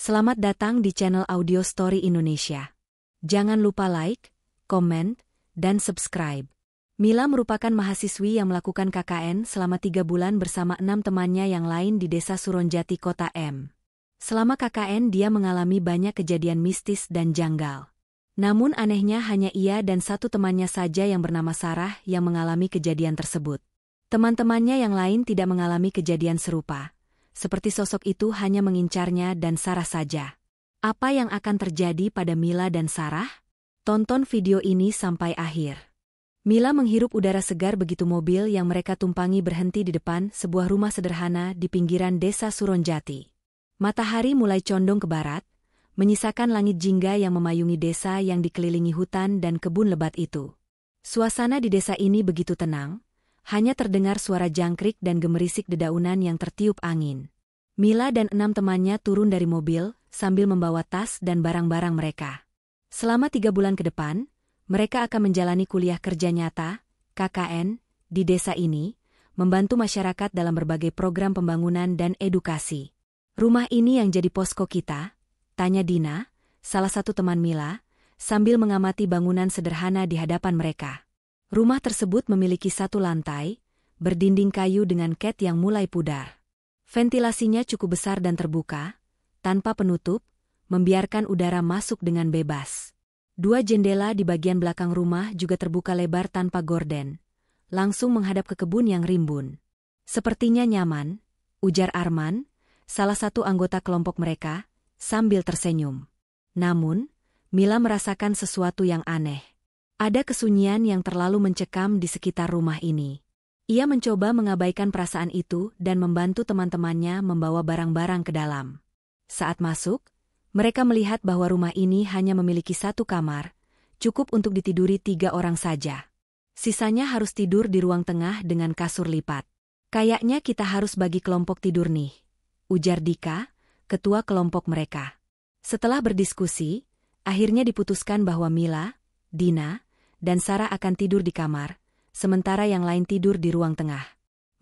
Selamat datang di channel Audio Story Indonesia. Jangan lupa like, komen, dan subscribe. Mila merupakan mahasiswi yang melakukan KKN selama 3 bulan bersama 6 temannya yang lain di Desa Suronjati, Kota M. Selama KKN dia mengalami banyak kejadian mistis dan janggal. Namun anehnya hanya ia dan satu temannya saja yang bernama Sarah yang mengalami kejadian tersebut. Teman-temannya yang lain tidak mengalami kejadian serupa. Seperti sosok itu hanya mengincarnya dan Sarah saja. Apa yang akan terjadi pada Mila dan Sarah? Tonton video ini sampai akhir. Mila menghirup udara segar begitu mobil yang mereka tumpangi berhenti di depan sebuah rumah sederhana di pinggiran Desa Suronjati. Matahari mulai condong ke barat, menyisakan langit jingga yang memayungi desa yang dikelilingi hutan dan kebun lebat itu. Suasana di desa ini begitu tenang. Hanya terdengar suara jangkrik dan gemerisik dedaunan yang tertiup angin. Mila dan 6 temannya turun dari mobil sambil membawa tas dan barang-barang mereka. Selama 3 bulan ke depan, mereka akan menjalani kuliah kerja nyata, KKN, di desa ini, membantu masyarakat dalam berbagai program pembangunan dan edukasi. Rumah ini yang jadi posko kita, tanya Dina, salah satu teman Mila, sambil mengamati bangunan sederhana di hadapan mereka. Rumah tersebut memiliki 1 lantai, berdinding kayu dengan cat yang mulai pudar. Ventilasinya cukup besar dan terbuka, tanpa penutup, membiarkan udara masuk dengan bebas. 2 jendela di bagian belakang rumah juga terbuka lebar tanpa gorden, langsung menghadap ke kebun yang rimbun. Sepertinya nyaman, ujar Arman, salah satu anggota kelompok mereka, sambil tersenyum. Namun, Mila merasakan sesuatu yang aneh. Ada kesunyian yang terlalu mencekam di sekitar rumah ini. Ia mencoba mengabaikan perasaan itu dan membantu teman-temannya membawa barang-barang ke dalam. Saat masuk, mereka melihat bahwa rumah ini hanya memiliki 1 kamar, cukup untuk ditiduri 3 orang saja. Sisanya harus tidur di ruang tengah dengan kasur lipat. Kayaknya kita harus bagi kelompok tidur nih, ujar Dika, ketua kelompok mereka. Setelah berdiskusi, akhirnya diputuskan bahwa Mila, Dina, dan Sarah akan tidur di kamar, sementara yang lain tidur di ruang tengah.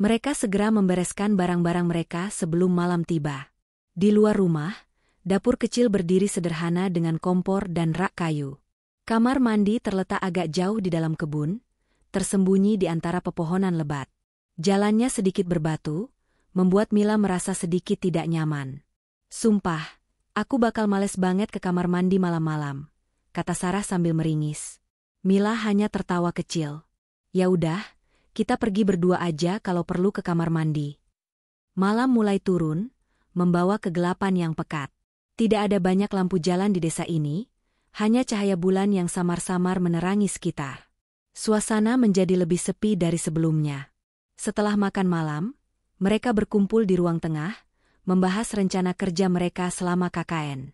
Mereka segera membereskan barang-barang mereka sebelum malam tiba. Di luar rumah, dapur kecil berdiri sederhana dengan kompor dan rak kayu. Kamar mandi terletak agak jauh di dalam kebun, tersembunyi di antara pepohonan lebat. Jalannya sedikit berbatu, membuat Mila merasa sedikit tidak nyaman. Sumpah, aku bakal males banget ke kamar mandi malam-malam, kata Sarah sambil meringis. Mila hanya tertawa kecil. Ya udah, kita pergi berdua aja kalau perlu ke kamar mandi. Malam mulai turun, membawa kegelapan yang pekat. Tidak ada banyak lampu jalan di desa ini, hanya cahaya bulan yang samar-samar menerangi sekitar. Suasana menjadi lebih sepi dari sebelumnya. Setelah makan malam, mereka berkumpul di ruang tengah, membahas rencana kerja mereka selama KKN.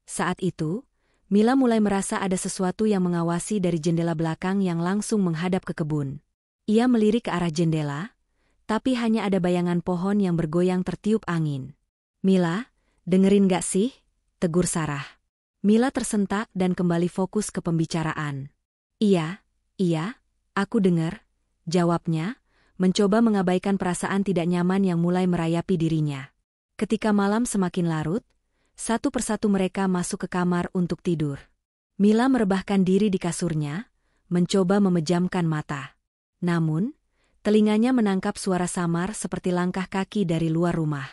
Saat itu, Mila mulai merasa ada sesuatu yang mengawasi dari jendela belakang yang langsung menghadap ke kebun. Ia melirik ke arah jendela, tapi hanya ada bayangan pohon yang bergoyang tertiup angin. Mila, dengerin gak sih? Tegur Sarah. Mila tersentak dan kembali fokus ke pembicaraan. Iya, aku dengar, jawabnya, mencoba mengabaikan perasaan tidak nyaman yang mulai merayapi dirinya. Ketika malam semakin larut, satu persatu mereka masuk ke kamar untuk tidur. Mila merebahkan diri di kasurnya, mencoba memejamkan mata. Namun, telinganya menangkap suara samar seperti langkah kaki dari luar rumah.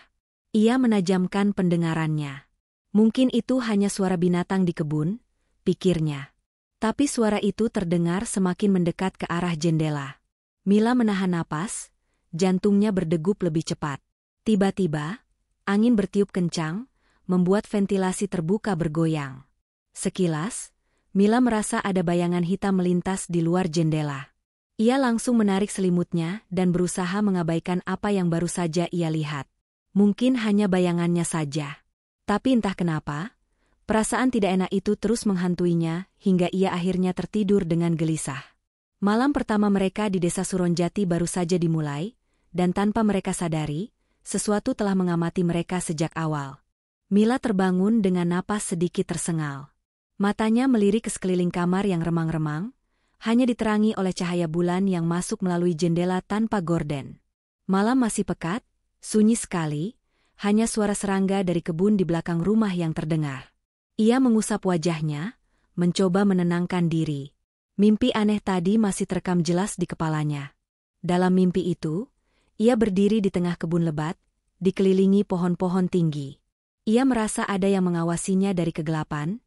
Ia menajamkan pendengarannya. Mungkin itu hanya suara binatang di kebun, pikirnya. Tapi suara itu terdengar semakin mendekat ke arah jendela. Mila menahan napas, jantungnya berdegup lebih cepat. Tiba-tiba, angin bertiup kencang, membuat ventilasi terbuka bergoyang. Sekilas, Mila merasa ada bayangan hitam melintas di luar jendela. Ia langsung menarik selimutnya dan berusaha mengabaikan apa yang baru saja ia lihat. Mungkin hanya bayangannya saja. Tapi entah kenapa, perasaan tidak enak itu terus menghantuinya hingga ia akhirnya tertidur dengan gelisah. Malam pertama mereka di Desa Suronjati baru saja dimulai, dan tanpa mereka sadari, sesuatu telah mengamati mereka sejak awal. Mila terbangun dengan napas sedikit tersengal. Matanya melirik ke sekeliling kamar yang remang-remang, hanya diterangi oleh cahaya bulan yang masuk melalui jendela tanpa gorden. Malam masih pekat, sunyi sekali, hanya suara serangga dari kebun di belakang rumah yang terdengar. Ia mengusap wajahnya, mencoba menenangkan diri. Mimpi aneh tadi masih terekam jelas di kepalanya. Dalam mimpi itu, ia berdiri di tengah kebun lebat, dikelilingi pohon-pohon tinggi. Ia merasa ada yang mengawasinya dari kegelapan,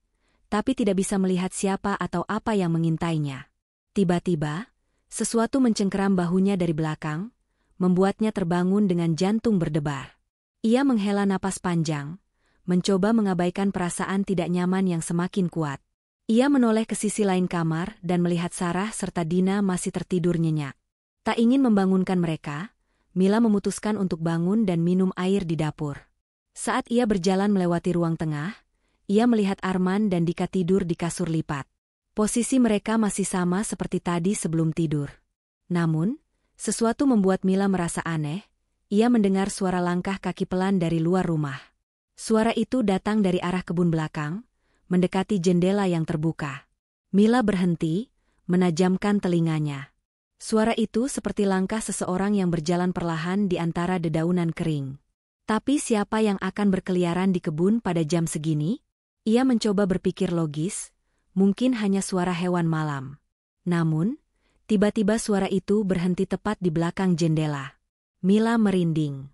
tapi tidak bisa melihat siapa atau apa yang mengintainya. Tiba-tiba, sesuatu mencengkeram bahunya dari belakang, membuatnya terbangun dengan jantung berdebar. Ia menghela napas panjang, mencoba mengabaikan perasaan tidak nyaman yang semakin kuat. Ia menoleh ke sisi lain kamar dan melihat Sarah serta Dina masih tertidur nyenyak. Tak ingin membangunkan mereka, Mila memutuskan untuk bangun dan minum air di dapur. Saat ia berjalan melewati ruang tengah, ia melihat Arman dan Dika tidur di kasur lipat. Posisi mereka masih sama seperti tadi sebelum tidur. Namun, sesuatu membuat Mila merasa aneh. Ia mendengar suara langkah kaki pelan dari luar rumah. Suara itu datang dari arah kebun belakang, mendekati jendela yang terbuka. Mila berhenti, menajamkan telinganya. Suara itu seperti langkah seseorang yang berjalan perlahan di antara dedaunan kering. Tapi siapa yang akan berkeliaran di kebun pada jam segini? Ia mencoba berpikir logis, mungkin hanya suara hewan malam. Namun, tiba-tiba suara itu berhenti tepat di belakang jendela. Mila merinding.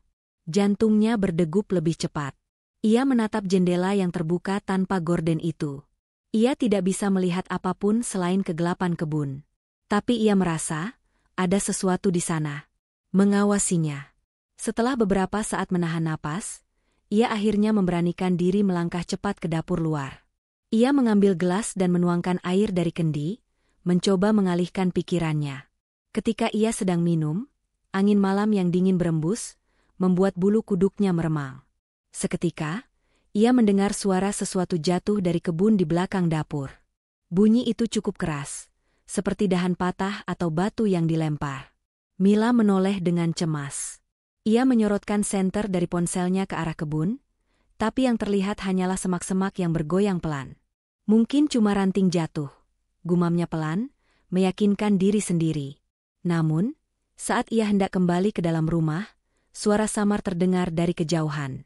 Jantungnya berdegup lebih cepat. Ia menatap jendela yang terbuka tanpa gorden itu. Ia tidak bisa melihat apapun selain kegelapan kebun. Tapi ia merasa, ada sesuatu di sana. Mengawasinya. Setelah beberapa saat menahan napas, ia akhirnya memberanikan diri melangkah cepat ke dapur luar. Ia mengambil gelas dan menuangkan air dari kendi, mencoba mengalihkan pikirannya. Ketika ia sedang minum, angin malam yang dingin berembus, membuat bulu kuduknya meremang. Seketika, ia mendengar suara sesuatu jatuh dari kebun di belakang dapur. Bunyi itu cukup keras, seperti dahan patah atau batu yang dilempar. Mila menoleh dengan cemas. Ia menyorotkan senter dari ponselnya ke arah kebun, tapi yang terlihat hanyalah semak-semak yang bergoyang pelan. Mungkin cuma ranting jatuh, gumamnya pelan, meyakinkan diri sendiri. Namun, saat ia hendak kembali ke dalam rumah, suara samar terdengar dari kejauhan.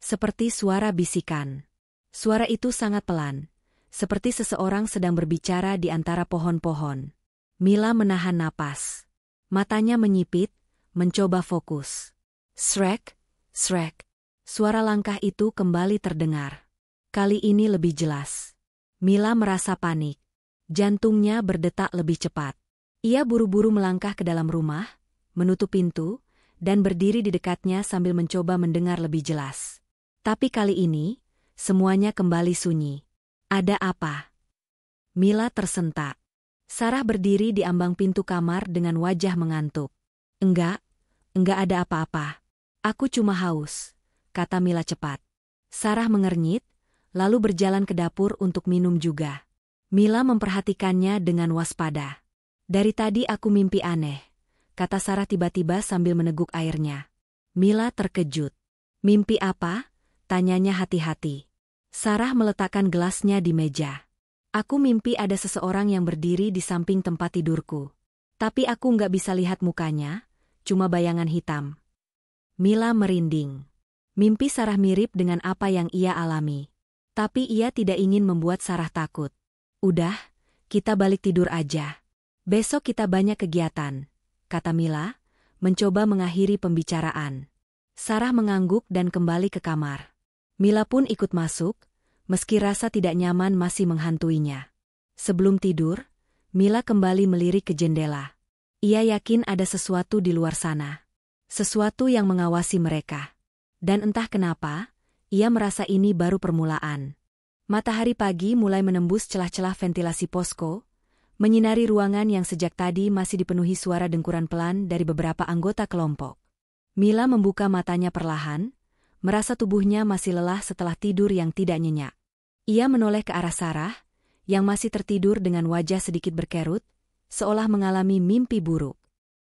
Seperti suara bisikan. Suara itu sangat pelan, seperti seseorang sedang berbicara di antara pohon-pohon. Mila menahan napas. Matanya menyipit, mencoba fokus. Srek, srek. Suara langkah itu kembali terdengar. Kali ini lebih jelas. Mila merasa panik. Jantungnya berdetak lebih cepat. Ia buru-buru melangkah ke dalam rumah, menutup pintu, dan berdiri di dekatnya sambil mencoba mendengar lebih jelas. Tapi kali ini, semuanya kembali sunyi. Ada apa? Mila tersentak. Sarah berdiri di ambang pintu kamar dengan wajah mengantuk. Enggak ada apa-apa. Aku cuma haus, kata Mila cepat. Sarah mengernyit, lalu berjalan ke dapur untuk minum juga. Mila memperhatikannya dengan waspada. Dari tadi aku mimpi aneh, kata Sarah tiba-tiba sambil meneguk airnya. Mila terkejut. Mimpi apa? Tanyanya hati-hati. Sarah meletakkan gelasnya di meja. Aku mimpi ada seseorang yang berdiri di samping tempat tidurku. Tapi aku nggak bisa lihat mukanya, cuma bayangan hitam. Mila merinding. Mimpi Sarah mirip dengan apa yang ia alami. Tapi ia tidak ingin membuat Sarah takut. Udah, kita balik tidur aja. Besok kita banyak kegiatan, kata Mila, mencoba mengakhiri pembicaraan. Sarah mengangguk dan kembali ke kamar. Mila pun ikut masuk, meski rasa tidak nyaman masih menghantuinya. Sebelum tidur, Mila kembali melirik ke jendela. Ia yakin ada sesuatu di luar sana. Sesuatu yang mengawasi mereka. Dan entah kenapa, ia merasa ini baru permulaan. Matahari pagi mulai menembus celah-celah ventilasi posko, menyinari ruangan yang sejak tadi masih dipenuhi suara dengkuran pelan dari beberapa anggota kelompok. Mila membuka matanya perlahan, merasa tubuhnya masih lelah setelah tidur yang tidak nyenyak. Ia menoleh ke arah Sarah, yang masih tertidur dengan wajah sedikit berkerut, seolah mengalami mimpi buruk.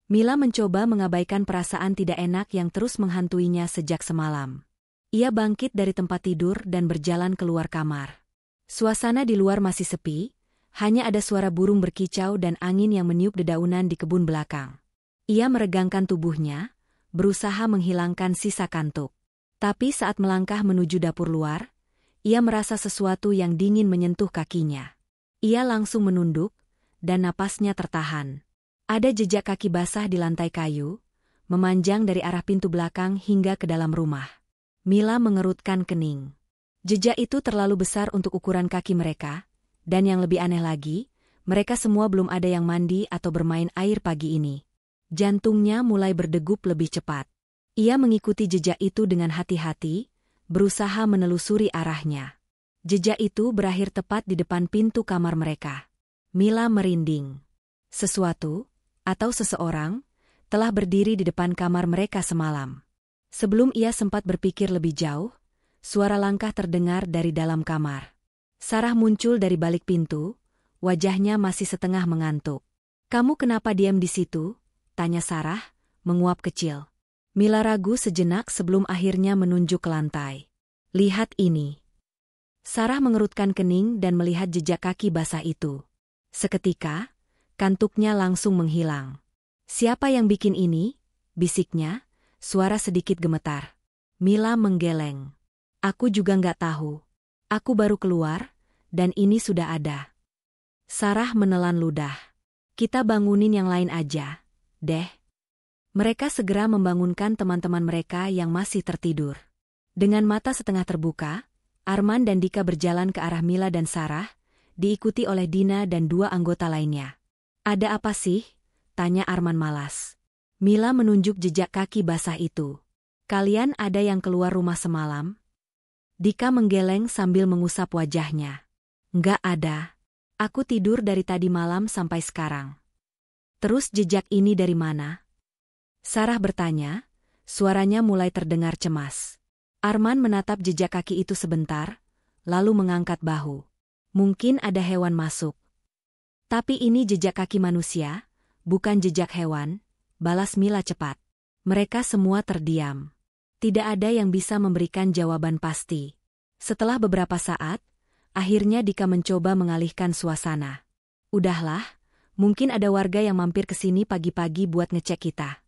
Mila mencoba mengabaikan perasaan tidak enak yang terus menghantuinya sejak semalam. Ia bangkit dari tempat tidur dan berjalan keluar kamar. Suasana di luar masih sepi, hanya ada suara burung berkicau dan angin yang meniup dedaunan di kebun belakang. Ia meregangkan tubuhnya, berusaha menghilangkan sisa kantuk. Tapi saat melangkah menuju dapur luar, ia merasa sesuatu yang dingin menyentuh kakinya. Ia langsung menunduk, dan napasnya tertahan. Ada jejak kaki basah di lantai kayu, memanjang dari arah pintu belakang hingga ke dalam rumah. Mila mengerutkan kening. Jejak itu terlalu besar untuk ukuran kaki mereka, dan yang lebih aneh lagi, mereka semua belum ada yang mandi atau bermain air pagi ini. Jantungnya mulai berdegup lebih cepat. Ia mengikuti jejak itu dengan hati-hati, berusaha menelusuri arahnya. Jejak itu berakhir tepat di depan pintu kamar mereka. Mila merinding. Sesuatu, atau seseorang, telah berdiri di depan kamar mereka semalam. Sebelum ia sempat berpikir lebih jauh, suara langkah terdengar dari dalam kamar. Sarah muncul dari balik pintu, wajahnya masih setengah mengantuk. "Kamu kenapa diam di situ?" tanya Sarah, menguap kecil. Mila ragu sejenak sebelum akhirnya menunjuk ke lantai. "Lihat ini." Sarah mengerutkan kening dan melihat jejak kaki basah itu. Seketika, kantuknya langsung menghilang. "Siapa yang bikin ini?" bisiknya, suara sedikit gemetar. Mila menggeleng. "Aku juga nggak tahu. Aku baru keluar, dan ini sudah ada." Sarah menelan ludah. "Kita bangunin yang lain aja, deh." Mereka segera membangunkan teman-teman mereka yang masih tertidur. Dengan mata setengah terbuka, Arman dan Dika berjalan ke arah Mila dan Sarah, diikuti oleh Dina dan 2 anggota lainnya. "Ada apa sih?" tanya Arman malas. Mila menunjuk jejak kaki basah itu. "Kalian ada yang keluar rumah semalam?" Dika menggeleng sambil mengusap wajahnya. "Nggak ada. Aku tidur dari tadi malam sampai sekarang." "Terus jejak ini dari mana?" Sarah bertanya, suaranya mulai terdengar cemas. Arman menatap jejak kaki itu sebentar, lalu mengangkat bahu. "Mungkin ada hewan masuk." "Tapi ini jejak kaki manusia, bukan jejak hewan," balas Mila cepat. Mereka semua terdiam. Tidak ada yang bisa memberikan jawaban pasti. Setelah beberapa saat, akhirnya Dika mencoba mengalihkan suasana. "Udahlah, mungkin ada warga yang mampir ke sini pagi-pagi buat ngecek kita.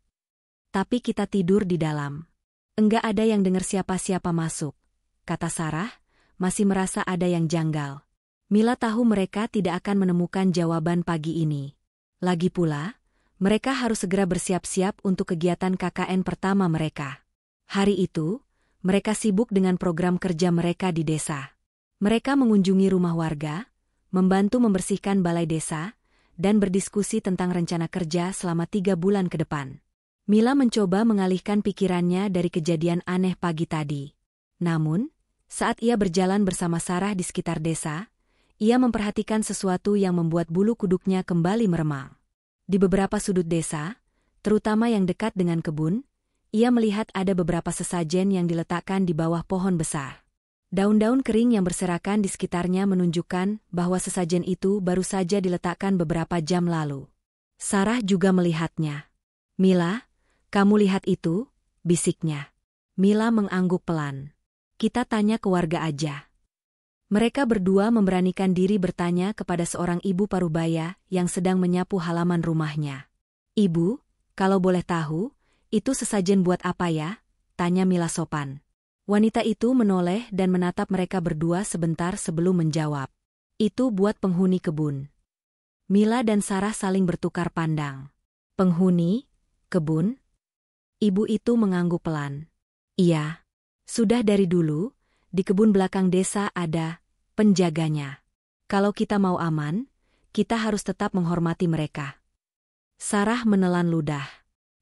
Tapi kita tidur di dalam. Enggak ada yang dengar siapa-siapa masuk," kata Sarah, masih merasa ada yang janggal. Mila tahu mereka tidak akan menemukan jawaban pagi ini. Lagi pula, mereka harus segera bersiap-siap untuk kegiatan KKN pertama mereka. Hari itu, mereka sibuk dengan program kerja mereka di desa. Mereka mengunjungi rumah warga, membantu membersihkan balai desa, dan berdiskusi tentang rencana kerja selama 3 bulan ke depan. Mila mencoba mengalihkan pikirannya dari kejadian aneh pagi tadi. Namun, saat ia berjalan bersama Sarah di sekitar desa, ia memperhatikan sesuatu yang membuat bulu kuduknya kembali meremang. Di beberapa sudut desa, terutama yang dekat dengan kebun, ia melihat ada beberapa sesajen yang diletakkan di bawah pohon besar. Daun-daun kering yang berserakan di sekitarnya menunjukkan bahwa sesajen itu baru saja diletakkan beberapa jam lalu. Sarah juga melihatnya. "Mila, kamu lihat itu?" bisiknya. Mila mengangguk pelan. "Kita tanya ke warga aja." Mereka berdua memberanikan diri bertanya kepada seorang ibu parubaya yang sedang menyapu halaman rumahnya. "Ibu, kalau boleh tahu, itu sesajen buat apa ya?" tanya Mila sopan. Wanita itu menoleh dan menatap mereka berdua sebentar sebelum menjawab. "Itu buat penghuni kebun." Mila dan Sarah saling bertukar pandang. "Penghuni kebun?" Ibu itu mengangguk pelan. "Iya. Sudah dari dulu, di kebun belakang desa ada penjaganya. Kalau kita mau aman, kita harus tetap menghormati mereka." Sarah menelan ludah.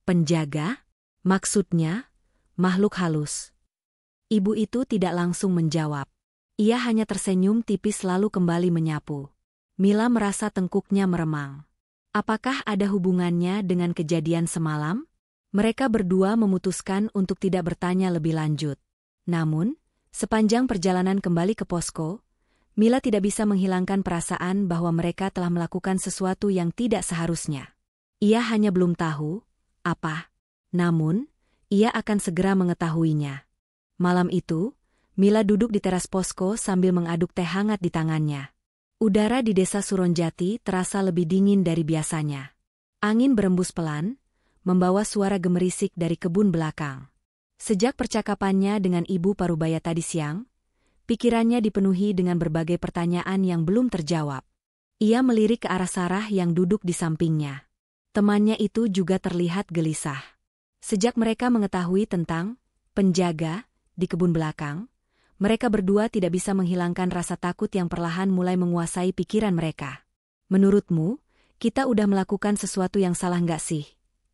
"Penjaga? Maksudnya, makhluk halus?" Ibu itu tidak langsung menjawab. Ia hanya tersenyum tipis lalu kembali menyapu. Mila merasa tengkuknya meremang. Apakah ada hubungannya dengan kejadian semalam? Mereka berdua memutuskan untuk tidak bertanya lebih lanjut. Namun, sepanjang perjalanan kembali ke posko, Mila tidak bisa menghilangkan perasaan bahwa mereka telah melakukan sesuatu yang tidak seharusnya. Ia hanya belum tahu apa. Namun, ia akan segera mengetahuinya. Malam itu, Mila duduk di teras posko sambil mengaduk teh hangat di tangannya. Udara di desa Suronjati terasa lebih dingin dari biasanya. Angin berembus pelan, membawa suara gemerisik dari kebun belakang. Sejak percakapannya dengan Ibu Parubaya tadi siang, pikirannya dipenuhi dengan berbagai pertanyaan yang belum terjawab. Ia melirik ke arah Sarah yang duduk di sampingnya. Temannya itu juga terlihat gelisah. Sejak mereka mengetahui tentang penjaga di kebun belakang, mereka berdua tidak bisa menghilangkan rasa takut yang perlahan mulai menguasai pikiran mereka. "Menurutmu, kita udah melakukan sesuatu yang salah nggak sih?"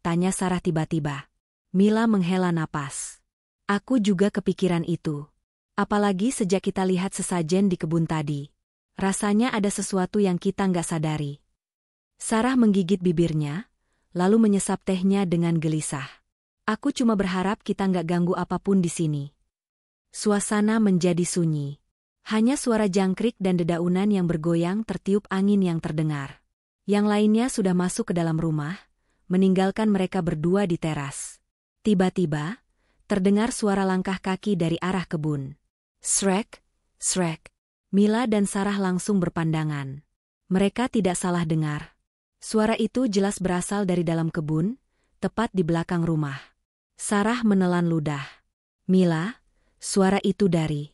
tanya Sarah tiba-tiba. Mila menghela napas. "Aku juga kepikiran itu. Apalagi sejak kita lihat sesajen di kebun tadi. Rasanya ada sesuatu yang kita nggak sadari." Sarah menggigit bibirnya, lalu menyesap tehnya dengan gelisah. "Aku cuma berharap kita nggak ganggu apapun di sini." Suasana menjadi sunyi. Hanya suara jangkrik dan dedaunan yang bergoyang tertiup angin yang terdengar. Yang lainnya sudah masuk ke dalam rumah, meninggalkan mereka berdua di teras. Tiba-tiba, terdengar suara langkah kaki dari arah kebun. Shrek, Shrek. Mila dan Sarah langsung berpandangan. Mereka tidak salah dengar. Suara itu jelas berasal dari dalam kebun, tepat di belakang rumah. Sarah menelan ludah. "Mila, suara itu dari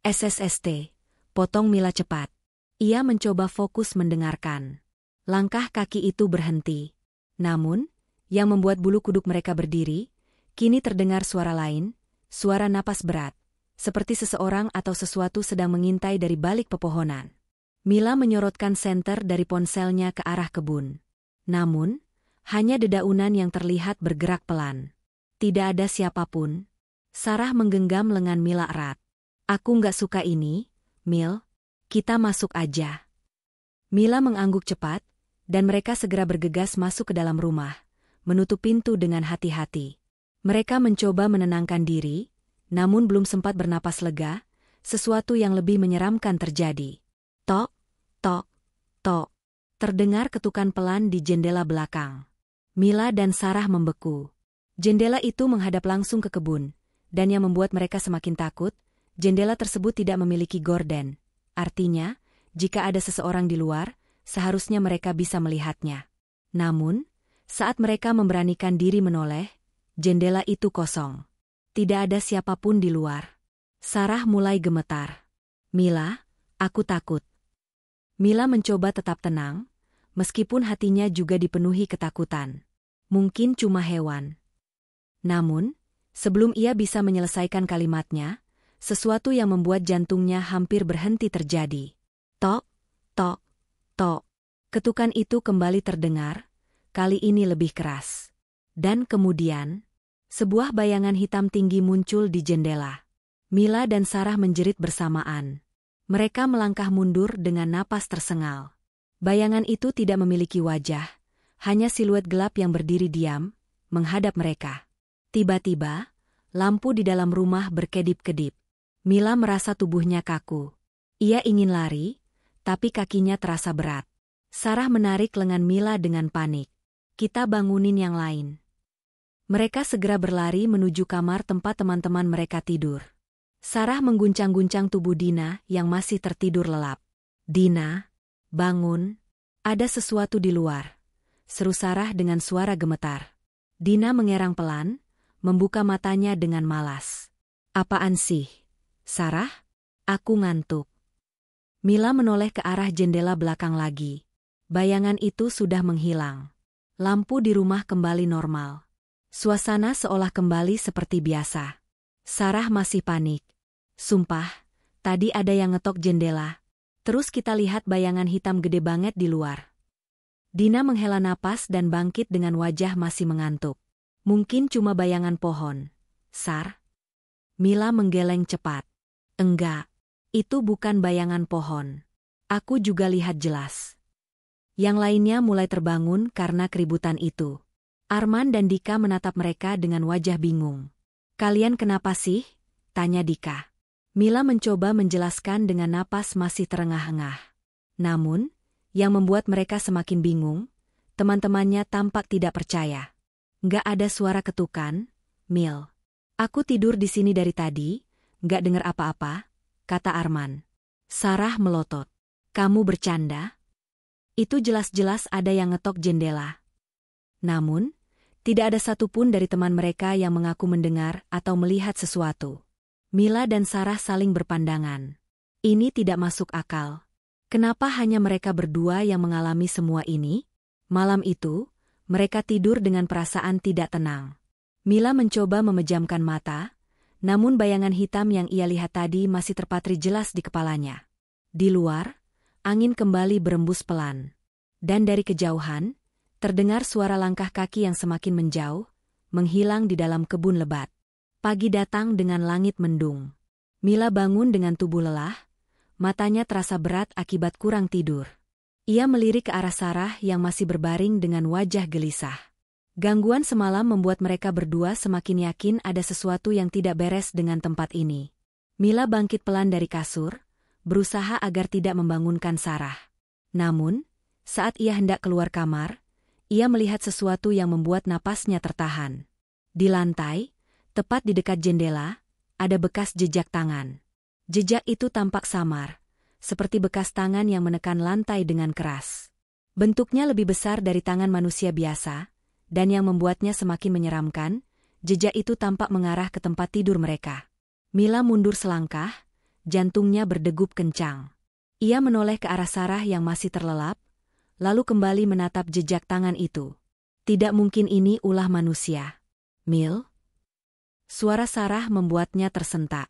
SSST." Potong Mila cepat. Ia mencoba fokus mendengarkan. Langkah kaki itu berhenti. Namun, yang membuat bulu kuduk mereka berdiri, kini terdengar suara lain, suara napas berat, seperti seseorang atau sesuatu sedang mengintai dari balik pepohonan. Mila menyorotkan senter dari ponselnya ke arah kebun. Namun, hanya dedaunan yang terlihat bergerak pelan. Tidak ada siapapun. Sarah menggenggam lengan Mila erat. "Aku nggak suka ini, Mil. Kita masuk aja." Mila mengangguk cepat, dan mereka segera bergegas masuk ke dalam rumah, menutup pintu dengan hati-hati. Mereka mencoba menenangkan diri, namun belum sempat bernapas lega, sesuatu yang lebih menyeramkan terjadi. Tok, tok, tok. Terdengar ketukan pelan di jendela belakang. Mila dan Sarah membeku. Jendela itu menghadap langsung ke kebun, dan yang membuat mereka semakin takut, jendela tersebut tidak memiliki gorden. Artinya, jika ada seseorang di luar, seharusnya mereka bisa melihatnya. Namun, saat mereka memberanikan diri menoleh, jendela itu kosong. Tidak ada siapapun di luar. Sarah mulai gemetar. "Mila, aku takut." Mila mencoba tetap tenang, meskipun hatinya juga dipenuhi ketakutan. Mungkin cuma hewan. Namun, sebelum ia bisa menyelesaikan kalimatnya, sesuatu yang membuat jantungnya hampir berhenti terjadi. Tok, tok, tok. Ketukan itu kembali terdengar, kali ini lebih keras. Dan kemudian, sebuah bayangan hitam tinggi muncul di jendela. Mila dan Sarah menjerit bersamaan. Mereka melangkah mundur dengan napas tersengal. Bayangan itu tidak memiliki wajah, hanya siluet gelap yang berdiri diam, menghadap mereka. Tiba-tiba, lampu di dalam rumah berkedip-kedip. Mila merasa tubuhnya kaku. Ia ingin lari, tapi kakinya terasa berat. Sarah menarik lengan Mila dengan panik. "Kita bangunin yang lain." Mereka segera berlari menuju kamar tempat teman-teman mereka tidur. Sarah mengguncang-guncang tubuh Dina yang masih tertidur lelap. "Dina, bangun. Ada sesuatu di luar," seru Sarah dengan suara gemetar. Dina mengerang pelan, membuka matanya dengan malas. "Apaan sih, Sarah? Aku ngantuk." Mila menoleh ke arah jendela belakang lagi. Bayangan itu sudah menghilang. Lampu di rumah kembali normal. Suasana seolah kembali seperti biasa. Sarah masih panik. "Sumpah, tadi ada yang ngetok jendela. Terus kita lihat bayangan hitam gede banget di luar." Dina menghela napas dan bangkit dengan wajah masih mengantuk. "Mungkin cuma bayangan pohon, Sar." Mila menggeleng cepat. "Enggak, itu bukan bayangan pohon. Aku juga lihat jelas." Yang lainnya mulai terbangun karena keributan itu. Arman dan Dika menatap mereka dengan wajah bingung. "Kalian kenapa sih?" tanya Dika. Mila mencoba menjelaskan dengan napas masih terengah-engah. Namun, yang membuat mereka semakin bingung, teman-temannya tampak tidak percaya. "Nggak ada suara ketukan, Mil. Aku tidur di sini dari tadi, nggak dengar apa-apa," kata Arman. Sarah melotot. "Kamu bercanda? Itu jelas-jelas ada yang ngetok jendela." Namun, Tidak ada satupun dari teman mereka yang mengaku mendengar atau melihat sesuatu. Mila dan Sarah saling berpandangan. Ini tidak masuk akal. Kenapa hanya mereka berdua yang mengalami semua ini? Malam itu, mereka tidur dengan perasaan tidak tenang. Mila mencoba memejamkan mata, namun bayangan hitam yang ia lihat tadi masih terpatri jelas di kepalanya. Di luar, angin kembali berembus pelan. Dan dari kejauhan, terdengar suara langkah kaki yang semakin menjauh, menghilang di dalam kebun lebat. Pagi datang dengan langit mendung. Mila bangun dengan tubuh lelah, matanya terasa berat akibat kurang tidur. Ia melirik ke arah Sarah yang masih berbaring dengan wajah gelisah. Gangguan semalam membuat mereka berdua semakin yakin ada sesuatu yang tidak beres dengan tempat ini. Mila bangkit pelan dari kasur, berusaha agar tidak membangunkan Sarah. Namun, saat ia hendak keluar kamar, ia melihat sesuatu yang membuat napasnya tertahan. Di lantai, tepat di dekat jendela, ada bekas jejak tangan. Jejak itu tampak samar, seperti bekas tangan yang menekan lantai dengan keras. Bentuknya lebih besar dari tangan manusia biasa, dan yang membuatnya semakin menyeramkan, jejak itu tampak mengarah ke tempat tidur mereka. Mila mundur selangkah, jantungnya berdegup kencang. Ia menoleh ke arah Sarah yang masih terlelap, lalu kembali menatap jejak tangan itu. Tidak mungkin ini ulah manusia. Mil? Suara Sarah membuatnya tersentak.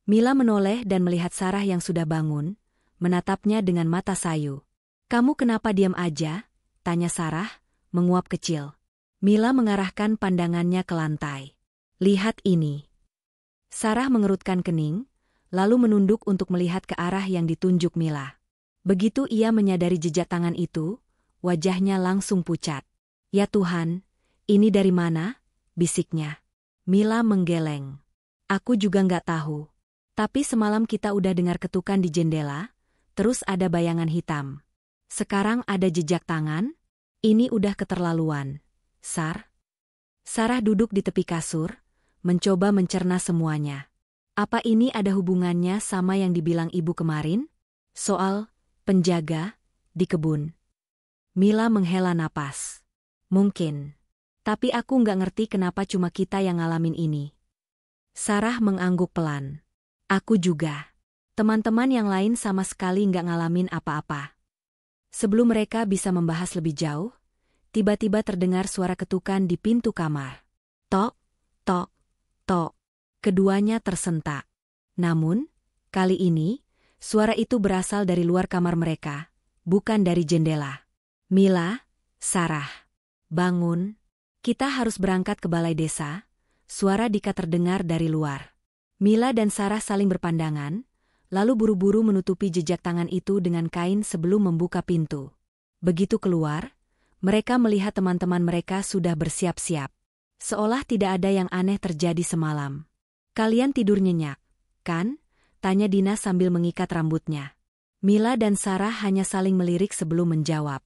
Mila menoleh dan melihat Sarah yang sudah bangun, menatapnya dengan mata sayu. "Kamu kenapa diam aja?" tanya Sarah, menguap kecil. Mila mengarahkan pandangannya ke lantai. "Lihat ini." Sarah mengerutkan kening, lalu menunduk untuk melihat ke arah yang ditunjuk Mila. Begitu ia menyadari jejak tangan itu, wajahnya langsung pucat. "Ya Tuhan, ini dari mana?" bisiknya. Mila menggeleng. "Aku juga nggak tahu. Tapi semalam kita udah dengar ketukan di jendela, terus ada bayangan hitam. Sekarang ada jejak tangan? Ini udah keterlaluan. Sarah duduk di tepi kasur, mencoba mencerna semuanya. Apa ini ada hubungannya sama yang dibilang ibu kemarin? Soal penjaga di kebun. Mila menghela napas. Mungkin. Tapi aku nggak ngerti kenapa cuma kita yang ngalamin ini. Sarah mengangguk pelan. Aku juga. Teman-teman yang lain sama sekali nggak ngalamin apa-apa. Sebelum mereka bisa membahas lebih jauh, tiba-tiba terdengar suara ketukan di pintu kamar. Tok, tok, tok. Keduanya tersentak. Namun, kali ini, suara itu berasal dari luar kamar mereka, bukan dari jendela. Mila, Sarah, bangun. Kita harus berangkat ke balai desa. Suara Dika terdengar dari luar. Mila dan Sarah saling berpandangan, lalu buru-buru menutupi jejak tangan itu dengan kain sebelum membuka pintu. Begitu keluar, mereka melihat teman-teman mereka sudah bersiap-siap. Seolah tidak ada yang aneh terjadi semalam. "Kalian tidur nyenyak, kan?" tanya Dina sambil mengikat rambutnya. Mila dan Sarah hanya saling melirik sebelum menjawab.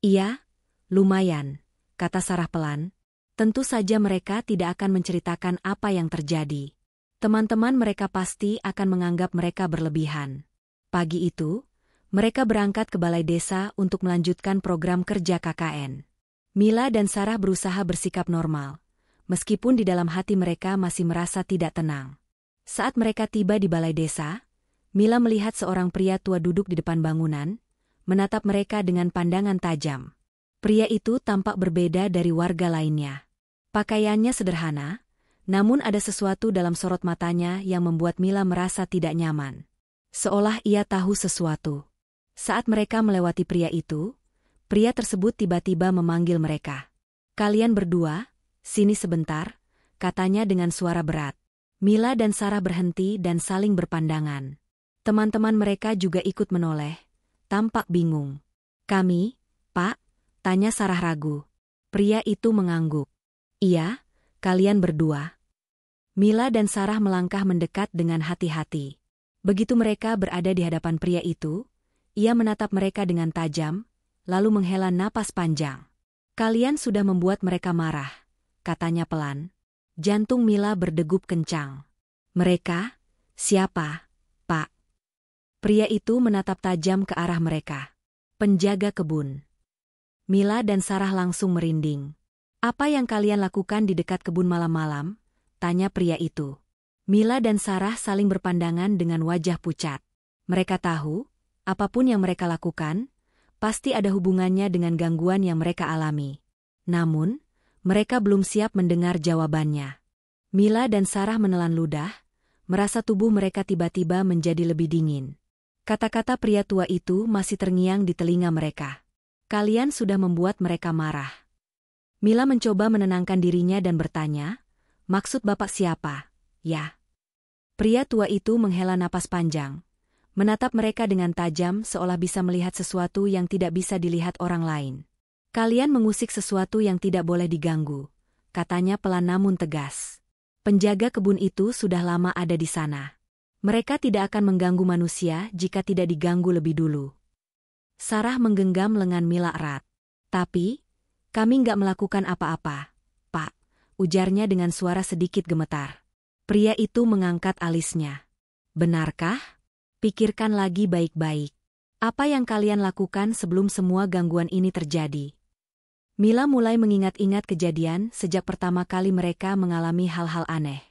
"Iya, lumayan," kata Sarah pelan. Tentu saja mereka tidak akan menceritakan apa yang terjadi. Teman-teman mereka pasti akan menganggap mereka berlebihan. Pagi itu, mereka berangkat ke balai desa untuk melanjutkan program kerja KKN. Mila dan Sarah berusaha bersikap normal, meskipun di dalam hati mereka masih merasa tidak tenang. Saat mereka tiba di balai desa, Mila melihat seorang pria tua duduk di depan bangunan, menatap mereka dengan pandangan tajam. Pria itu tampak berbeda dari warga lainnya. Pakaiannya sederhana, namun ada sesuatu dalam sorot matanya yang membuat Mila merasa tidak nyaman. Seolah ia tahu sesuatu. Saat mereka melewati pria itu, pria tersebut tiba-tiba memanggil mereka. "Kalian berdua, sini sebentar," katanya dengan suara berat. Mila dan Sarah berhenti dan saling berpandangan. Teman-teman mereka juga ikut menoleh, tampak bingung. "Kami, Pak?" tanya Sarah ragu. Pria itu mengangguk. "Iya, kalian berdua." Mila dan Sarah melangkah mendekat dengan hati-hati. Begitu mereka berada di hadapan pria itu, ia menatap mereka dengan tajam, lalu menghela napas panjang. "Kalian sudah membuat mereka marah," katanya pelan. Jantung Mila berdegup kencang. "Mereka? Siapa, Pak?" Pria itu menatap tajam ke arah mereka. "Penjaga kebun." Mila dan Sarah langsung merinding. Apa yang kalian lakukan di dekat kebun malam-malam? Tanya pria itu. Mila dan Sarah saling berpandangan dengan wajah pucat. Mereka tahu, apapun yang mereka lakukan, pasti ada hubungannya dengan gangguan yang mereka alami. Namun, mereka belum siap mendengar jawabannya. Mila dan Sarah menelan ludah, merasa tubuh mereka tiba-tiba menjadi lebih dingin. Kata-kata pria tua itu masih terngiang di telinga mereka. Kalian sudah membuat mereka marah. Mila mencoba menenangkan dirinya dan bertanya, maksud bapak siapa? Ya. Pria tua itu menghela napas panjang, menatap mereka dengan tajam seolah bisa melihat sesuatu yang tidak bisa dilihat orang lain. Kalian mengusik sesuatu yang tidak boleh diganggu, katanya pelan namun tegas. Penjaga kebun itu sudah lama ada di sana. Mereka tidak akan mengganggu manusia jika tidak diganggu lebih dulu. Sarah menggenggam lengan Mila erat. Tapi, kami nggak melakukan apa-apa, Pak, ujarnya dengan suara sedikit gemetar. Pria itu mengangkat alisnya. Benarkah? Pikirkan lagi baik-baik. Apa yang kalian lakukan sebelum semua gangguan ini terjadi? Mila mulai mengingat-ingat kejadian sejak pertama kali mereka mengalami hal-hal aneh.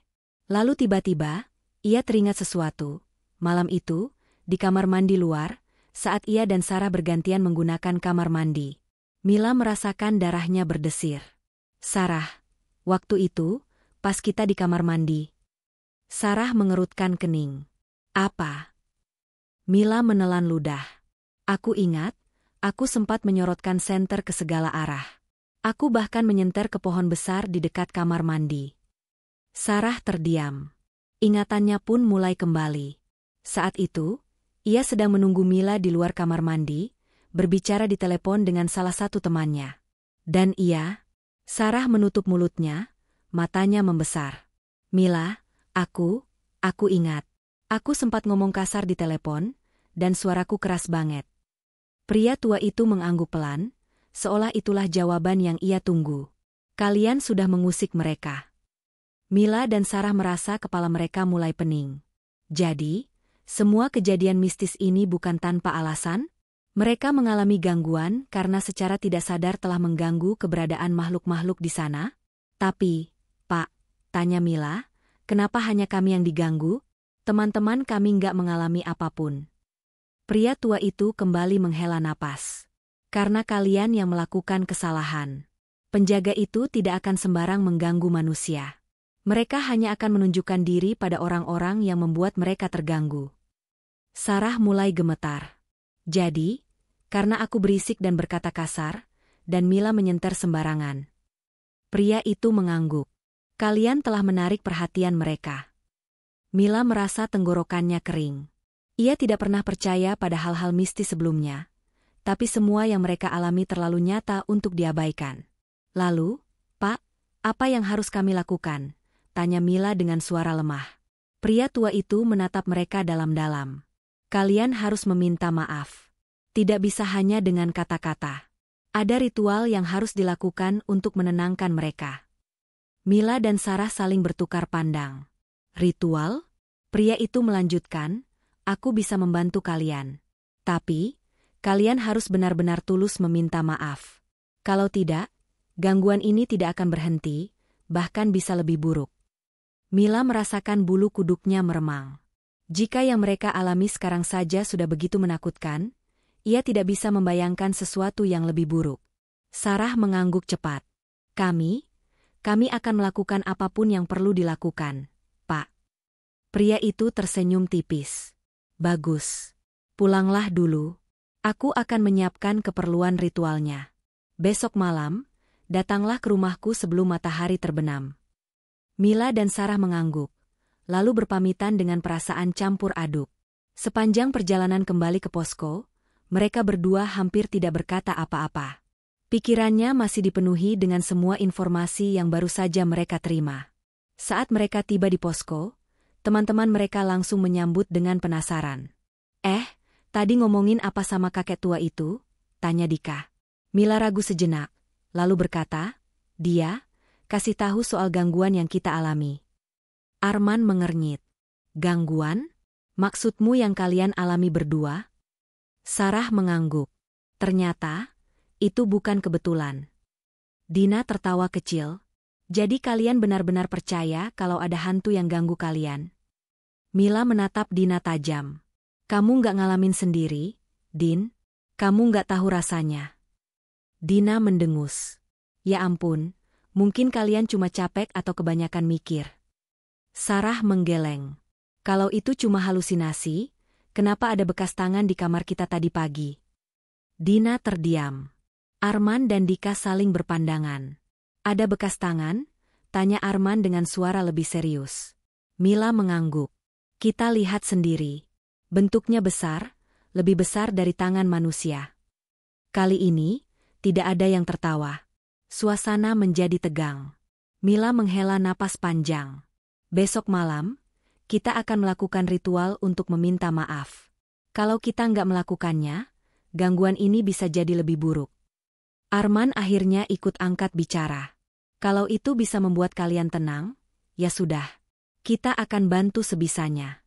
Lalu tiba-tiba, ia teringat sesuatu. Malam itu, di kamar mandi luar, saat ia dan Sarah bergantian menggunakan kamar mandi. Mila merasakan darahnya berdesir. Sarah, waktu itu, pas kita di kamar mandi. Sarah mengerutkan kening. Apa? Mila menelan ludah. Aku ingat, aku sempat menyorotkan senter ke segala arah. Aku bahkan menyenter ke pohon besar di dekat kamar mandi. Sarah terdiam. Ingatannya pun mulai kembali. Saat itu, ia sedang menunggu Mila di luar kamar mandi, berbicara di telepon dengan salah satu temannya. Dan Sarah menutup mulutnya, matanya membesar. Mila, aku ingat. Aku sempat ngomong kasar di telepon, dan suaraku keras banget. Pria tua itu mengangguk pelan, seolah itulah jawaban yang ia tunggu. Kalian sudah mengusik mereka. Mila dan Sarah merasa kepala mereka mulai pening. Jadi, semua kejadian mistis ini bukan tanpa alasan? Mereka mengalami gangguan karena secara tidak sadar telah mengganggu keberadaan makhluk-makhluk di sana? Tapi, Pak, tanya Mila, kenapa hanya kami yang diganggu? Teman-teman kami nggak mengalami apapun. Pria tua itu kembali menghela napas. Karena kalian yang melakukan kesalahan. Penjaga itu tidak akan sembarang mengganggu manusia. Mereka hanya akan menunjukkan diri pada orang-orang yang membuat mereka terganggu. Sarah mulai gemetar. Jadi, karena aku berisik dan berkata kasar, dan Mila menyenter sembarangan. Pria itu mengangguk. Kalian telah menarik perhatian mereka. Mila merasa tenggorokannya kering. Ia tidak pernah percaya pada hal-hal mistis sebelumnya, tapi semua yang mereka alami terlalu nyata untuk diabaikan. Lalu, Pak, apa yang harus kami lakukan? Tanya Mila dengan suara lemah. Pria tua itu menatap mereka dalam-dalam. Kalian harus meminta maaf. Tidak bisa hanya dengan kata-kata. Ada ritual yang harus dilakukan untuk menenangkan mereka. Mila dan Sarah saling bertukar pandang. Ritual? Pria itu melanjutkan, aku bisa membantu kalian. Tapi, kalian harus benar-benar tulus meminta maaf. Kalau tidak, gangguan ini tidak akan berhenti, bahkan bisa lebih buruk. Mila merasakan bulu kuduknya meremang. Jika yang mereka alami sekarang saja sudah begitu menakutkan, ia tidak bisa membayangkan sesuatu yang lebih buruk. Sarah mengangguk cepat. Kami akan melakukan apapun yang perlu dilakukan, Pak. Pria itu tersenyum tipis. Bagus. Pulanglah dulu. Aku akan menyiapkan keperluan ritualnya. Besok malam, datanglah ke rumahku sebelum matahari terbenam. Mila dan Sarah mengangguk, lalu berpamitan dengan perasaan campur aduk. Sepanjang perjalanan kembali ke posko, mereka berdua hampir tidak berkata apa-apa. Pikirannya masih dipenuhi dengan semua informasi yang baru saja mereka terima. Saat mereka tiba di posko, teman-teman mereka langsung menyambut dengan penasaran. Tadi ngomongin apa sama kakek tua itu? Tanya Dika. Mila ragu sejenak, lalu berkata, dia kasih tahu soal gangguan yang kita alami. Arman mengernyit. Gangguan? Maksudmu yang kalian alami berdua? Sarah mengangguk. Ternyata, itu bukan kebetulan. Dina tertawa kecil. Jadi kalian benar-benar percaya kalau ada hantu yang ganggu kalian? Mila menatap Dina tajam. Kamu nggak ngalamin sendiri, Din? Kamu nggak tahu rasanya. Dina mendengus. Ya ampun, mungkin kalian cuma capek atau kebanyakan mikir. Sarah menggeleng. Kalau itu cuma halusinasi, kenapa ada bekas tangan di kamar kita tadi pagi? Dina terdiam. Arman dan Dika saling berpandangan. Ada bekas tangan? Tanya Arman dengan suara lebih serius. Mila mengangguk. Kita lihat sendiri. Bentuknya besar, lebih besar dari tangan manusia. Kali ini, tidak ada yang tertawa. Suasana menjadi tegang. Mila menghela napas panjang. Besok malam, kita akan melakukan ritual untuk meminta maaf. Kalau kita nggak melakukannya, gangguan ini bisa jadi lebih buruk. Arman akhirnya ikut angkat bicara. Kalau itu bisa membuat kalian tenang, ya sudah. Kita akan bantu sebisanya.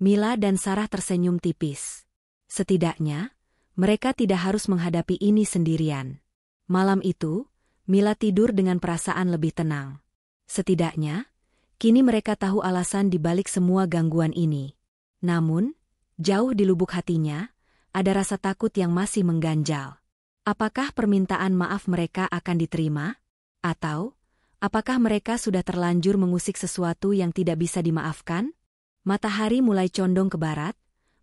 Mila dan Sarah tersenyum tipis. Setidaknya, mereka tidak harus menghadapi ini sendirian. Malam itu, Mila tidur dengan perasaan lebih tenang. Setidaknya, kini mereka tahu alasan di balik semua gangguan ini. Namun, jauh di lubuk hatinya, ada rasa takut yang masih mengganjal. Apakah permintaan maaf mereka akan diterima? Atau, apakah mereka sudah terlanjur mengusik sesuatu yang tidak bisa dimaafkan? Matahari mulai condong ke barat,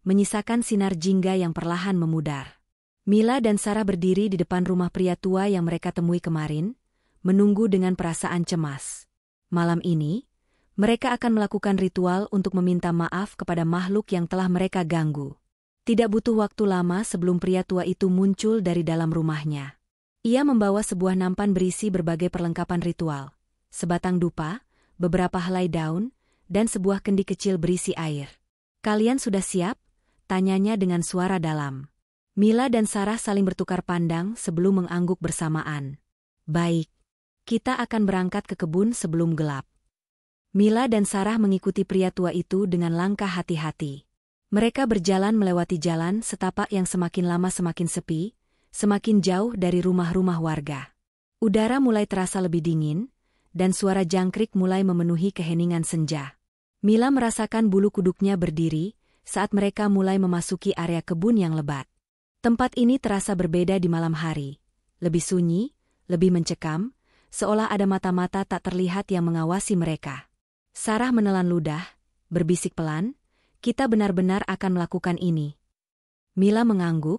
menyisakan sinar jingga yang perlahan memudar. Mila dan Sarah berdiri di depan rumah pria tua yang mereka temui kemarin, menunggu dengan perasaan cemas. Malam ini, mereka akan melakukan ritual untuk meminta maaf kepada makhluk yang telah mereka ganggu. Tidak butuh waktu lama sebelum pria tua itu muncul dari dalam rumahnya. Ia membawa sebuah nampan berisi berbagai perlengkapan ritual, sebatang dupa, beberapa helai daun, dan sebuah kendi kecil berisi air. Kalian sudah siap? Tanyanya dengan suara dalam. Mila dan Sarah saling bertukar pandang sebelum mengangguk bersamaan. Baik. Kita akan berangkat ke kebun sebelum gelap. Mila dan Sarah mengikuti pria tua itu dengan langkah hati-hati. Mereka berjalan melewati jalan setapak yang semakin lama semakin sepi, semakin jauh dari rumah-rumah warga. Udara mulai terasa lebih dingin, dan suara jangkrik mulai memenuhi keheningan senja. Mila merasakan bulu kuduknya berdiri saat mereka mulai memasuki area kebun yang lebat. Tempat ini terasa berbeda di malam hari. Lebih sunyi, lebih mencekam, seolah ada mata-mata tak terlihat yang mengawasi mereka. Sarah menelan ludah, berbisik pelan, kita benar-benar akan melakukan ini. Mila mengangguk,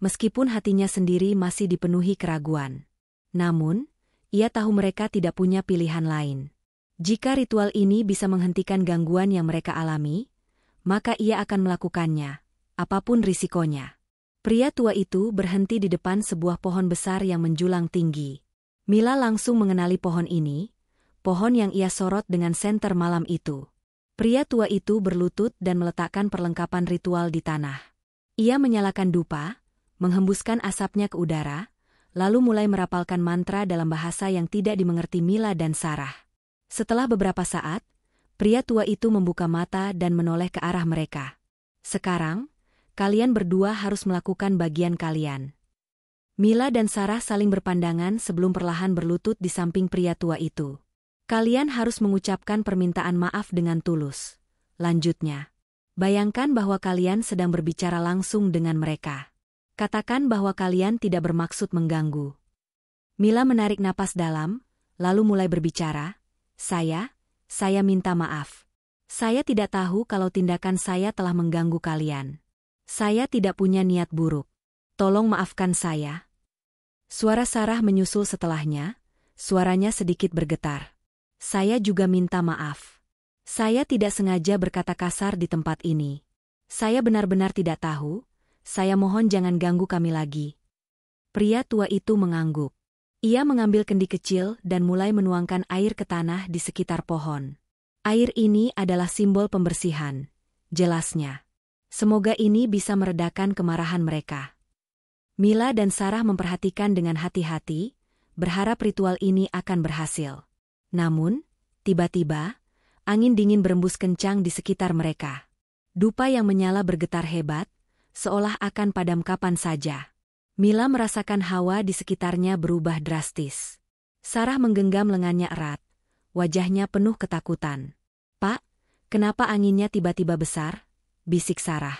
meskipun hatinya sendiri masih dipenuhi keraguan. Namun, ia tahu mereka tidak punya pilihan lain. Jika ritual ini bisa menghentikan gangguan yang mereka alami, maka ia akan melakukannya, apapun risikonya. Pria tua itu berhenti di depan sebuah pohon besar yang menjulang tinggi. Mila langsung mengenali pohon ini, pohon yang ia sorot dengan senter malam itu. Pria tua itu berlutut dan meletakkan perlengkapan ritual di tanah. Ia menyalakan dupa, menghembuskan asapnya ke udara, lalu mulai merapalkan mantra dalam bahasa yang tidak dimengerti Mila dan Sarah. Setelah beberapa saat, pria tua itu membuka mata dan menoleh ke arah mereka. Sekarang, kalian berdua harus melakukan bagian kalian. Mila dan Sarah saling berpandangan sebelum perlahan berlutut di samping pria tua itu. Kalian harus mengucapkan permintaan maaf dengan tulus. Lanjutnya, bayangkan bahwa kalian sedang berbicara langsung dengan mereka. Katakan bahwa kalian tidak bermaksud mengganggu. Mila menarik napas dalam, lalu mulai berbicara. Saya minta maaf. Saya tidak tahu kalau tindakan saya telah mengganggu kalian. Saya tidak punya niat buruk. Tolong maafkan saya. Suara Sarah menyusul setelahnya, suaranya sedikit bergetar. Saya juga minta maaf. Saya tidak sengaja berkata kasar di tempat ini. Saya benar-benar tidak tahu. Saya mohon jangan ganggu kami lagi. Pria tua itu mengangguk. Ia mengambil kendi kecil dan mulai menuangkan air ke tanah di sekitar pohon. Air ini adalah simbol pembersihan, jelasnya. Semoga ini bisa meredakan kemarahan mereka. Mila dan Sarah memperhatikan dengan hati-hati, berharap ritual ini akan berhasil. Namun, tiba-tiba, angin dingin berembus kencang di sekitar mereka. Dupa yang menyala bergetar hebat, seolah akan padam kapan saja. Mila merasakan hawa di sekitarnya berubah drastis. Sarah menggenggam lengannya erat, wajahnya penuh ketakutan. "Pak, kenapa anginnya tiba-tiba besar?" bisik Sarah.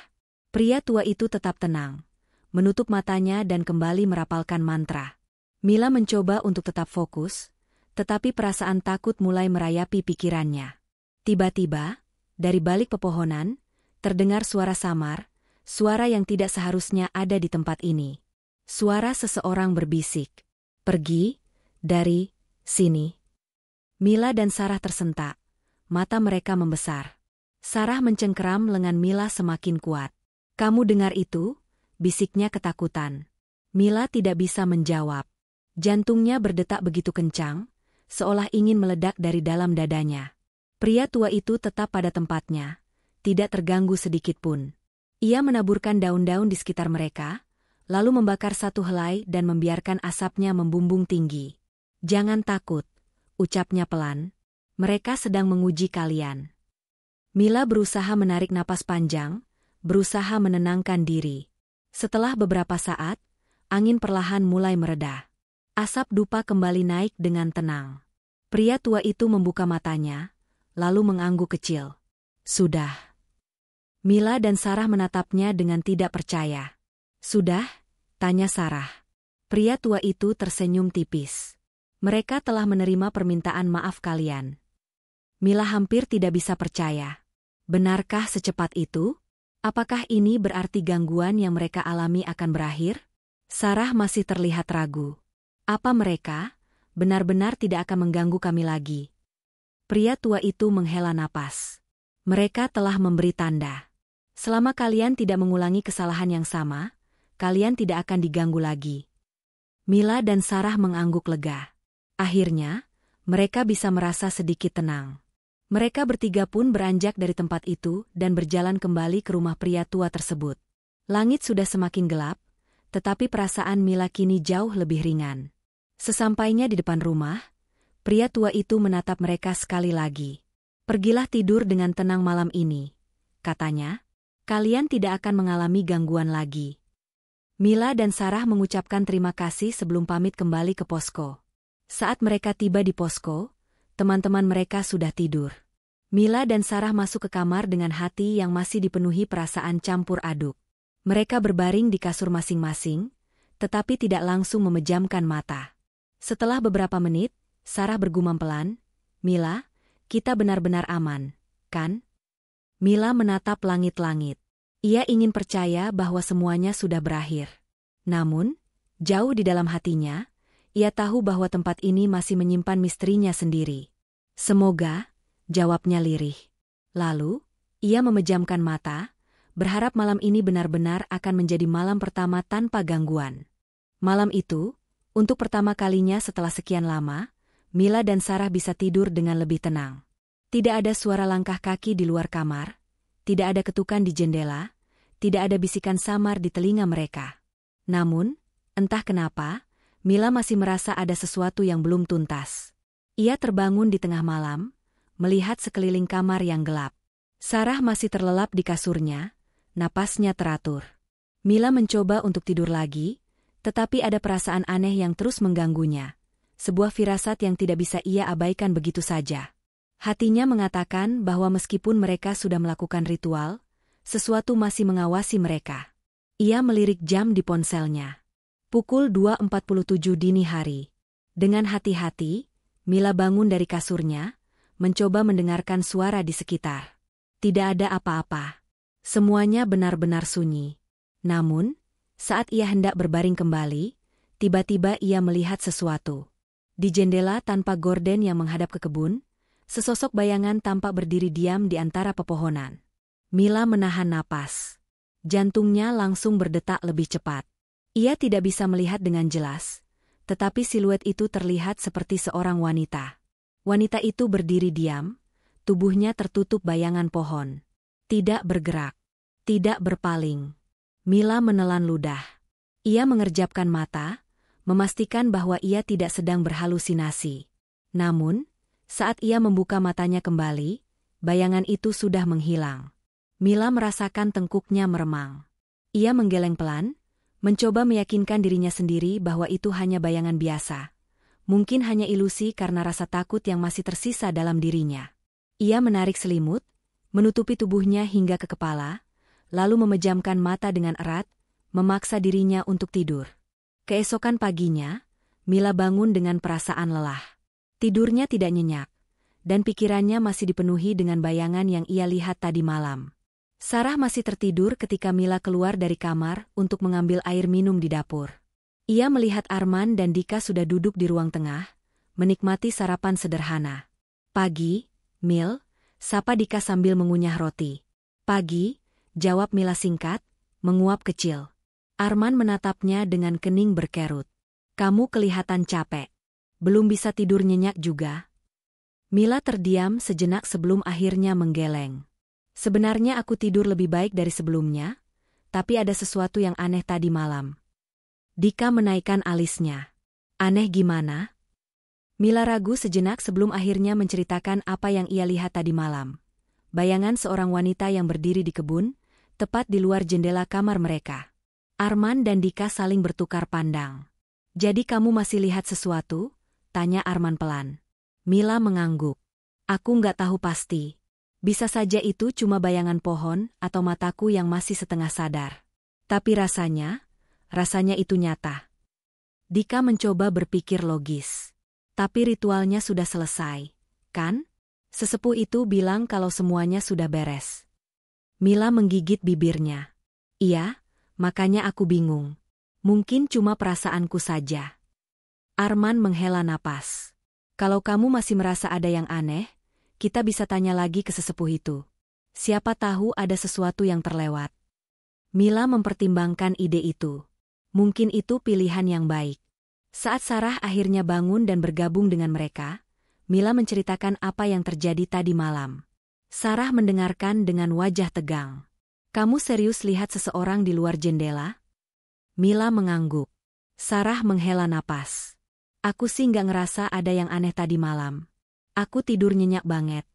Pria tua itu tetap tenang, menutup matanya dan kembali merapalkan mantra. Mila mencoba untuk tetap fokus, tetapi perasaan takut mulai merayapi pikirannya. Tiba-tiba, dari balik pepohonan, terdengar suara samar, suara yang tidak seharusnya ada di tempat ini. Suara seseorang berbisik, "Pergi dari sini." Mila dan Sarah tersentak, mata mereka membesar. Sarah mencengkeram lengan Mila semakin kuat. "Kamu dengar itu?" bisiknya ketakutan. Mila tidak bisa menjawab. Jantungnya berdetak begitu kencang, seolah ingin meledak dari dalam dadanya. Pria tua itu tetap pada tempatnya, tidak terganggu sedikitpun. Ia menaburkan daun-daun di sekitar mereka, lalu membakar satu helai dan membiarkan asapnya membumbung tinggi. "Jangan takut," ucapnya pelan. "Mereka sedang menguji kalian." Mila berusaha menarik napas panjang, berusaha menenangkan diri. Setelah beberapa saat, angin perlahan mulai mereda. Asap dupa kembali naik dengan tenang. Pria tua itu membuka matanya, lalu mengangguk kecil. "Sudah." Mila dan Sarah menatapnya dengan tidak percaya. "Sudah?" tanya Sarah. Pria tua itu tersenyum tipis. "Mereka telah menerima permintaan maaf kalian." Mila hampir tidak bisa percaya. Benarkah secepat itu? Apakah ini berarti gangguan yang mereka alami akan berakhir? Sarah masih terlihat ragu. "Apa mereka benar-benar tidak akan mengganggu kami lagi?" Pria tua itu menghela napas. "Mereka telah memberi tanda. Selama kalian tidak mengulangi kesalahan yang sama, kalian tidak akan diganggu lagi." Mila dan Sarah mengangguk lega. Akhirnya, mereka bisa merasa sedikit tenang. Mereka bertiga pun beranjak dari tempat itu dan berjalan kembali ke rumah pria tua tersebut. Langit sudah semakin gelap, tetapi perasaan Mila kini jauh lebih ringan. Sesampainya di depan rumah, pria tua itu menatap mereka sekali lagi. "Pergilah tidur dengan tenang malam ini," katanya. "Kalian tidak akan mengalami gangguan lagi." Mila dan Sarah mengucapkan terima kasih sebelum pamit kembali ke posko. Saat mereka tiba di posko, teman-teman mereka sudah tidur. Mila dan Sarah masuk ke kamar dengan hati yang masih dipenuhi perasaan campur aduk. Mereka berbaring di kasur masing-masing, tetapi tidak langsung memejamkan mata. Setelah beberapa menit, Sarah bergumam pelan, "Mila, kita benar-benar aman, kan?" Mila menatap langit-langit. Ia ingin percaya bahwa semuanya sudah berakhir. Namun, jauh di dalam hatinya, ia tahu bahwa tempat ini masih menyimpan misterinya sendiri. "Semoga," jawabnya lirih. Lalu, ia memejamkan mata, berharap malam ini benar-benar akan menjadi malam pertama tanpa gangguan. Malam itu, untuk pertama kalinya setelah sekian lama, Mila dan Sarah bisa tidur dengan lebih tenang. Tidak ada suara langkah kaki di luar kamar, tidak ada ketukan di jendela, tidak ada bisikan samar di telinga mereka. Namun, entah kenapa, Mila masih merasa ada sesuatu yang belum tuntas. Ia terbangun di tengah malam, melihat sekeliling kamar yang gelap. Sarah masih terlelap di kasurnya, napasnya teratur. Mila mencoba untuk tidur lagi, tetapi ada perasaan aneh yang terus mengganggunya. Sebuah firasat yang tidak bisa ia abaikan begitu saja. Hatinya mengatakan bahwa meskipun mereka sudah melakukan ritual, sesuatu masih mengawasi mereka. Ia melirik jam di ponselnya. Pukul 2.47 dini hari. Dengan hati-hati, Mila bangun dari kasurnya, mencoba mendengarkan suara di sekitar. Tidak ada apa-apa. Semuanya benar-benar sunyi. Namun, saat ia hendak berbaring kembali, tiba-tiba ia melihat sesuatu. Di jendela tanpa gorden yang menghadap ke kebun, sesosok bayangan tampak berdiri diam di antara pepohonan. Mila menahan napas. Jantungnya langsung berdetak lebih cepat. Ia tidak bisa melihat dengan jelas, tetapi siluet itu terlihat seperti seorang wanita. Wanita itu berdiri diam, tubuhnya tertutup bayangan pohon. Tidak bergerak, tidak berpaling. Mila menelan ludah. Ia mengerjapkan mata, memastikan bahwa ia tidak sedang berhalusinasi. Namun, saat ia membuka matanya kembali, bayangan itu sudah menghilang. Mila merasakan tengkuknya meremang. Ia menggeleng pelan, mencoba meyakinkan dirinya sendiri bahwa itu hanya bayangan biasa. Mungkin hanya ilusi karena rasa takut yang masih tersisa dalam dirinya. Ia menarik selimut, menutupi tubuhnya hingga ke kepala, lalu memejamkan mata dengan erat, memaksa dirinya untuk tidur. Keesokan paginya, Mila bangun dengan perasaan lelah. Tidurnya tidak nyenyak, dan pikirannya masih dipenuhi dengan bayangan yang ia lihat tadi malam. Sarah masih tertidur ketika Mila keluar dari kamar untuk mengambil air minum di dapur. Ia melihat Arman dan Dika sudah duduk di ruang tengah, menikmati sarapan sederhana. "Pagi, Mil," sapa Dika sambil mengunyah roti. "Pagi," jawab Mila singkat, menguap kecil. Arman menatapnya dengan kening berkerut. "Kamu kelihatan capek. Belum bisa tidur nyenyak juga?" Mila terdiam sejenak sebelum akhirnya menggeleng. "Sebenarnya aku tidur lebih baik dari sebelumnya, tapi ada sesuatu yang aneh tadi malam." Dika menaikkan alisnya. "Aneh gimana?" Mila ragu sejenak sebelum akhirnya menceritakan apa yang ia lihat tadi malam. Bayangan seorang wanita yang berdiri di kebun, tepat di luar jendela kamar mereka. Arman dan Dika saling bertukar pandang. "Jadi kamu masih lihat sesuatu?" tanya Arman pelan. Mila mengangguk. "Aku nggak tahu pasti. Bisa saja itu cuma bayangan pohon atau mataku yang masih setengah sadar. Tapi rasanya itu nyata." Dika mencoba berpikir logis. "Tapi ritualnya sudah selesai, kan? Sesepuh itu bilang kalau semuanya sudah beres." Mila menggigit bibirnya. "Iya, makanya aku bingung. Mungkin cuma perasaanku saja." Arman menghela napas. "Kalau kamu masih merasa ada yang aneh, kita bisa tanya lagi ke sesepuh itu. Siapa tahu ada sesuatu yang terlewat." Mila mempertimbangkan ide itu. Mungkin itu pilihan yang baik. Saat Sarah akhirnya bangun dan bergabung dengan mereka, Mila menceritakan apa yang terjadi tadi malam. Sarah mendengarkan dengan wajah tegang. "Kamu serius lihat seseorang di luar jendela?" Mila mengangguk. Sarah menghela napas. "Aku sih nggak ngerasa ada yang aneh tadi malam. Aku tidur nyenyak banget."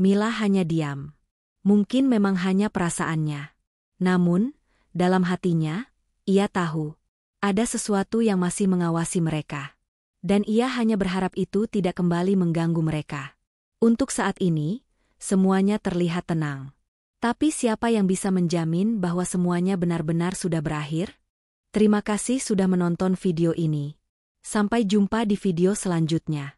Mila hanya diam. Mungkin memang hanya perasaannya. Namun, dalam hatinya, ia tahu ada sesuatu yang masih mengawasi mereka. Dan ia hanya berharap itu tidak kembali mengganggu mereka. Untuk saat ini, semuanya terlihat tenang. Tapi siapa yang bisa menjamin bahwa semuanya benar-benar sudah berakhir? Terima kasih sudah menonton video ini. Sampai jumpa di video selanjutnya.